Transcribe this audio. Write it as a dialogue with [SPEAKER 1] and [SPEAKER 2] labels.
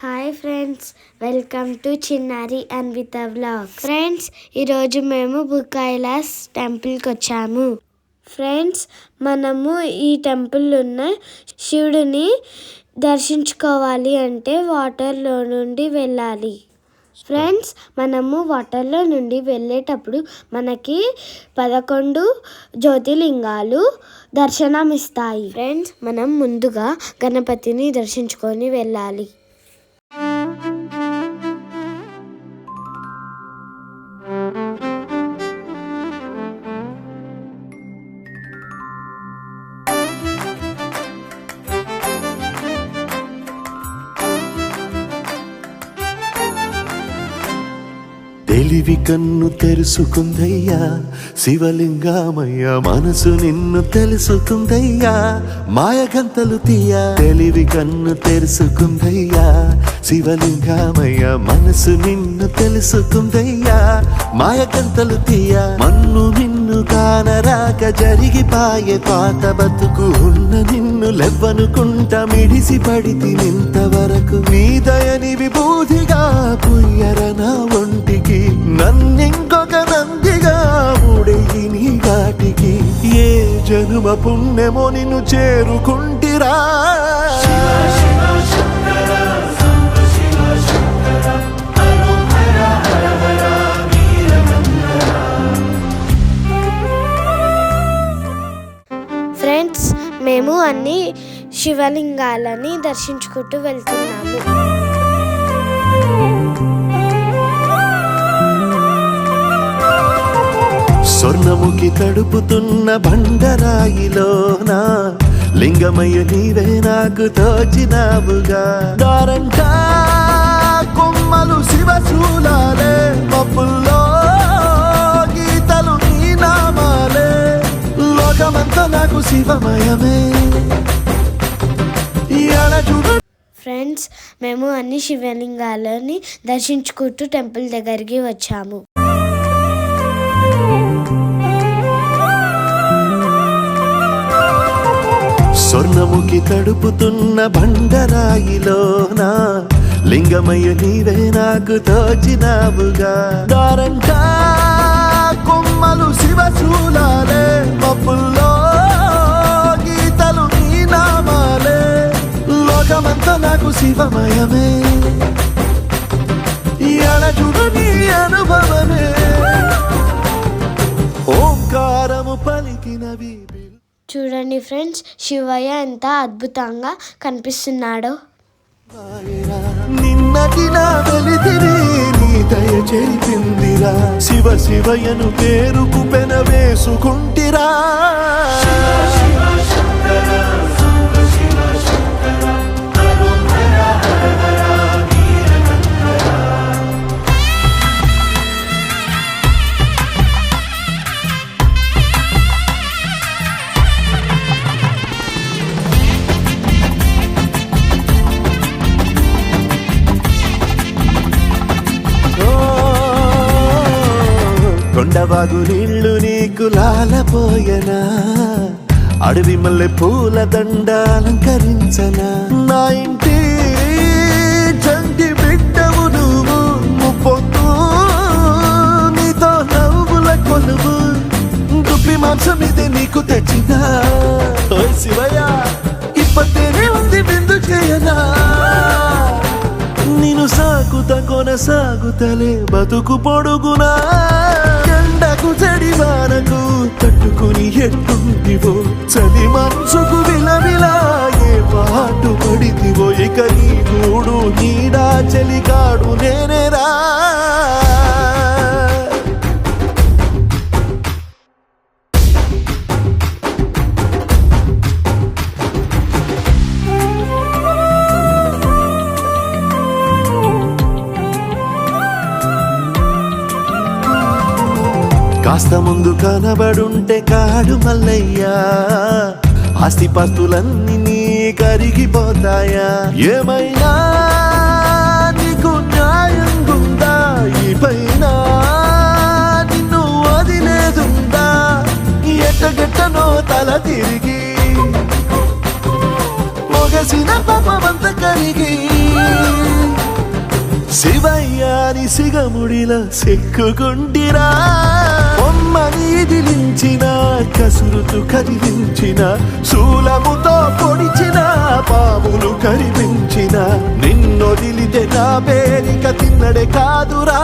[SPEAKER 1] Hi friends, welcome to చిన్నారి Anvitha vlog. Friends, ఈరోజు మేము బుక్కైలాస్ టెంపుల్కి వచ్చాము. ఫ్రెండ్స్, మనము ఈ టెంపుల్ ఉన్న శివుడిని దర్శించుకోవాలి అంటే వాటర్లో నుండి వెళ్ళాలి. ఫ్రెండ్స్, మనము వాటర్లో నుండి వెళ్ళేటప్పుడు మనకి 11 జ్యోతిర్లింగాలు దర్శనమిస్తాయి. ఫ్రెండ్స్, మనం ముందుగా గణపతిని దర్శించుకొని వెళ్ళాలి.
[SPEAKER 2] తెలివి కన్ను తెరుసుకుందయ్యా శివలింగమయ్య, మనసు నిన్ను తెలుసుకుందయ్యా మాయగంతలు తీయ. తెలివి కన్ను తెరుసుకుందయ్యా శివలింగమయ్య, మనసు నిన్ను తెలుసుకుందయ్యా మాయగంతలు తీయ. మన్ను నిన్ను కానరాక జరిగిపాయే పాత బతుకు, ఉన్న నిన్ను లెవ్వనుకుంటా మిడిసి పడితి నింతవరకు. నీ దయని విభూతిగా పుయ్యరన ఒంటికి, నన్నింకొక నందిగా ఊడేయి నీ ఘాటికి. ఏ జనుమ పుణ్యమో నిన్ను చేరుకుంటిరా.
[SPEAKER 1] ఫ్రెండ్స్, మేము అన్ని శివలింగాలని దర్శించుకుంటూ వెళ్తున్నాము.
[SPEAKER 2] స్వర్ణముఖి తడుపుతున్న బండరాయిలోన లింగమయ్య నీవే నాకు తోచినావుగా. దారంటా కొమ్మలు శివశూలాలే, మబ్బుల్లో గీతలు నీ నామాలే, లోకమంతా నాకు శివమయమే.
[SPEAKER 1] ఫ్రెండ్స్, మేము అన్ని శివలింగాలని దర్శించుకుంటూ టెంపుల్ దగ్గరికి వచ్చాము.
[SPEAKER 2] స్వర్ణముఖి తడుపుతున్న బండరాయిలోన లింగమయ్య నీవే నాకు తోచినావుగా. దారంటా కొమ్మలు శివశూలాలే, మబ్బుల్లో గీతలు నీ నామాలే, లోకమంతా నాకు శివమయమే. నీ అనుభవమే ఓంకారము పలికినవి.
[SPEAKER 1] చూడండి ఫ్రెండ్స్, శివయ్య ఎంత అద్భుతంగా కనిపిస్తున్నాడో.
[SPEAKER 2] నిన్నటి నా వెలితిరి నీ దయ చెరిపిందిరా, శివ శివయ్యను పేరుకు పెన వేసుకుంటిరా. కొండవాగు నీళ్లు నీకు లాలపోయనా, అడవి మల్లె పూల దండ అలంకరించనా. నా ఇంటి చంటి బిడ్డవు నువ్వు, ముప్పొద్దు నీతో నవ్వుల కొలువు, దుప్పి మాంసం ఇది నీకు తెచ్చినా. ఓ శివయ్య, ఇప్పటినే ఉంది బిందు చేయనా. నిన్ను సాగుత కొనసాగుతలే బతుకు పొడుగునా. ఎండకు చెడివానకు తట్టుకుని ఎట్టుంటివో, చలి మనసుకు విలవిలా ఏ పాటు పడితివో. ఇక నీ గూడు నీడా చెలికాడు నేనేరా. కాస్త ముందు కనబడుంటే కాడు మల్లయ్యా, ఆస్తిపాస్తులన్నీ నీ కరిగిపోతాయా. ఏమైనా నీకు న్యాయం గుందా, ఈ పైన నిన్ను వదిలేదుందా. ఎట్టగెట్టనో తల తిరిగి మొగసిన పాపమంత కరిగి శివయ్యాని సిగముడిలా సెక్కుకుంటిరా బొమ్మని దిలించిన కసురుతు కదిలించిన శూలముతో పొడిచిన పాములు కరిపించిన నిన్నొదిలితే నా పేరిక తిన్నడే కాదురా